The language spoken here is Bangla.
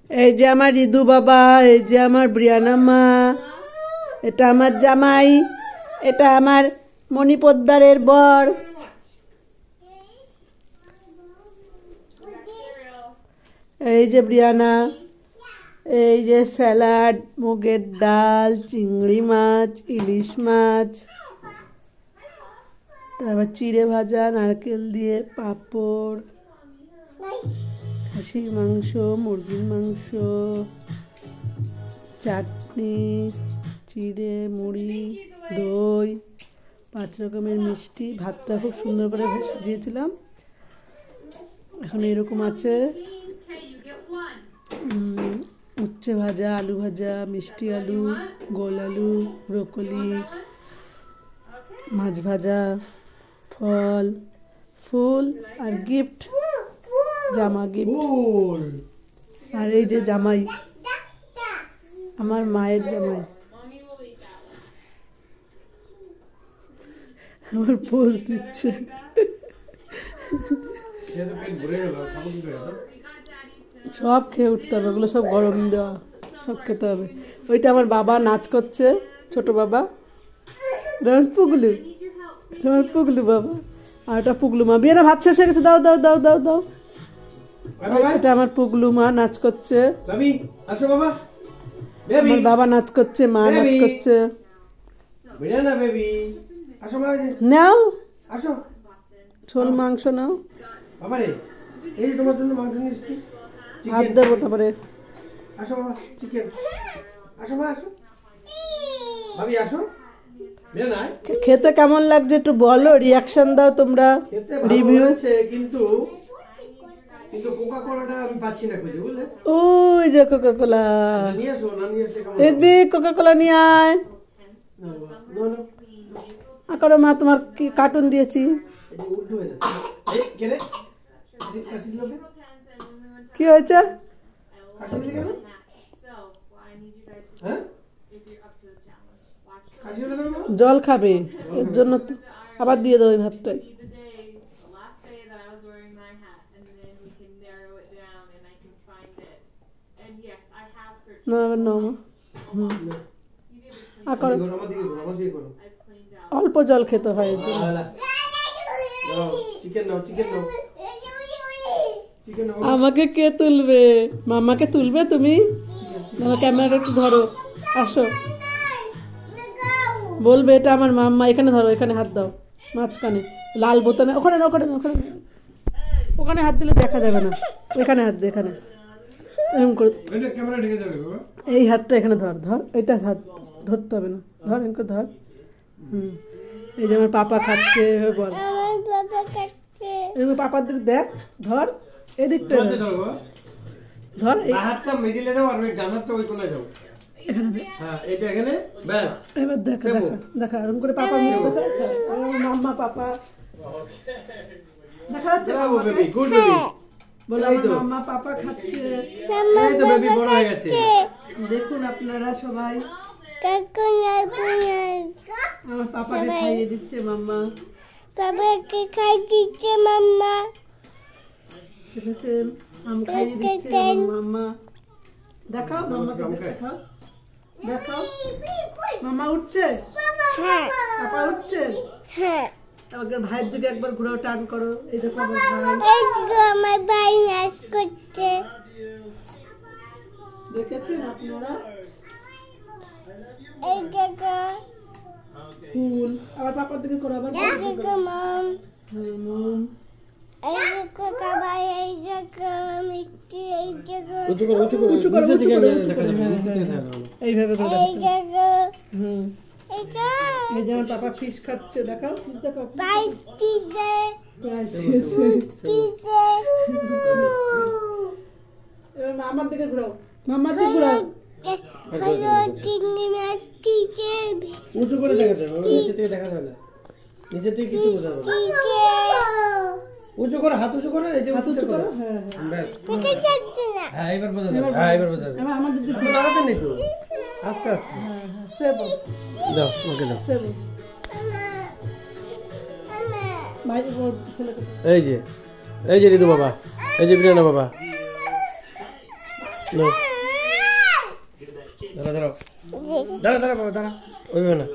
এই যে আমার রিদু বাবা, এই যে আমার ব্রিয়ানা মা, এটা আমার জামাই, এটা আমার মণি পোদ্দারের বর। এই যে ব্রিয়ানা, এই যে স্যালাড, মুগের ডাল, চিংড়ি মাছ, ইলিশ মাছ, তারপর চিড়ে ভাজা, নারকেল দিয়ে পাঁপড়, খাসির মাংস, মুরগির মাংস, চাটনি, চিড়ে, মুড়ি, দই, 5 রকমের মিষ্টি। ভাতটা খুব সুন্দর করে সাজিয়েছিলাম। এখন এরকম আছে উচ্ছে ভাজা, আলু ভাজা, মিষ্টি আলু, গোল আলু, ব্রোকলি, মাছ ভাজা, ফল, ফুল আর গিফট, জামা গিফট। আর এই যে জামাই, আমার মায়ের জামাই, আমার পোজ দিচ্ছে। সব খেয়ে উঠতে হবে, ওগুলো সব গরম দেওয়া, সব খেতে হবে। ওইটা আমার বাবা নাচ করছে, ছোট বাবা, পুগলু, পুগলু বাবা। আর ওটা পুগলু মা। বিয়েটা ভাত শেষ হয়ে গেছে, দাও দাও দাও দাও দাও। এটা আমার পুগলু মা নাচ করছে, আমার বাবা নাচ করছে, মা নাচ করছে। নাও ঝোল মাংস নাও, হাত দেবো তারপরে। খেতে কেমন লাগছে একটু বলো, রিয়াকশন দাও তোমরা, রিভিউ। কিন্তু কোকা কোলাটা আমি পাচ্ছি না খুঁজে, বুঝলে? ওই যে কোকা কোলা, নিয়ে আসো না, নিয়ে আসলে কেমন রিদবি কোকা কোলা নিয়ে আয়। করো মা, তোমার কি কার্টুন দিয়েছি। কি হয়েছে? জল খাবে, এর জন্য তো আবার দিয়ে দেবো ওই ভাতটাই। না না অল্প জল খেতে হয় এর জন্য। আমাকে কে তুলবে? মামাকে তুলবে তুমি? ক্যামেরাটা একটু ধরো, আসো, বলবে এটা আমার মাম্মা। এখানে ধরো, এখানে হাত দাও, মাঝখানে লাল বোতামে। ওখানে না, ওখানে না, ওখানে ওখানে হাত দিলে দেখা যাবে না, এখানে হাত দে, এখানে এরকম করে। এই হাতটা এখানে ধর, ধর, এটা হাত ধরতে হবে না, ধর, এরকম করে ধর। এই যে আমার পাপা খাচ্ছে, বল পাপার দিকে দেখ, ধর, এদিকটা ধর, এই হাতটা মিডিলে দাও আর ওই ডান হাতটা ওই কোণায় দাও, এখানে দে। হ্যাঁ, এটা এখানে, ব্যাস। এবার দেখা দেখা দেখা, এরকম করে পাপা মুখ দেখা, মাম্মা পাপা দেখা যাচ্ছে। Bravo baby, good baby. বলো মাম্মা পাপা খাচ্ছে, এই তো বেবি বড় হয়ে গেছে। দেখুন আপনারা সবাই, আমার পাপাকে খাইয়ে দিচ্ছে মাম্মা, পাপাকে খাইয়ে দিচ্ছে মাম্মা, ঠিক আছে? আম খাইয়ে দিচ্ছে মাম্মা। দেখাও মাম্মাকে, দেখাও দেখাও। মাম্মা উঠছে, হ্যাঁ। পাপা উঠছে, হ্যাঁ। তারপর ভাইয়ের দিকে একবার ঘুরাও, টান করো। এই দেখো আমার ভাই নাচ করছে, দেখেছেন আপনারা? এই দেখো ফুল। আবার পাপার দিকে করো, আবার মম, হ্যাঁ মম। এই দেখো কাবাই, এই দেখো মিষ্টি, এই দেখো উঁচু করো, উঁচু করো, উঁচু করো, উঁচু করো, এইভাবে করে এই দেখো। এই যে আমার পাপা ফিশ খাচ্ছে, দেখাও ফিশ, দেখাও। প্রাইস দিছে, প্রাইস দিছে। এবার মামার দিকে ঘুরাও, মামার দিকে ঘুরাও। হ্যালো চিংড়ি মাছ দিছে, উঁচু করে দেখা যাবে, নিচে থেকে দেখা যায় না, নিচে থেকে কিছু বোঝা যাবে না। উঁচু করো, হাত উঁচু করো, এই যে হাত উঁচু করো, হ্যাঁ হ্যাঁ, ব্যাস। দেখা যাচ্ছে না, হ্যাঁ এবার বোঝা যাবে, হ্যাঁ এবার বোঝা যাবে। এবার আমাদের দিকে ঘুরাতে নেই তো, আস্তে আস্তে, হ্যাঁ হ্যাঁ, সেবো দাও, ওকে দাও, সেবো। ভাই ওর ছেলেকে, এই যে রিদু বাবা, এই যে বিরিয়ানা বাবা নো দাঁড়া দাঁড়া দাঁড়া দাঁড়া বাবা দাঁড়া ওইভাবে না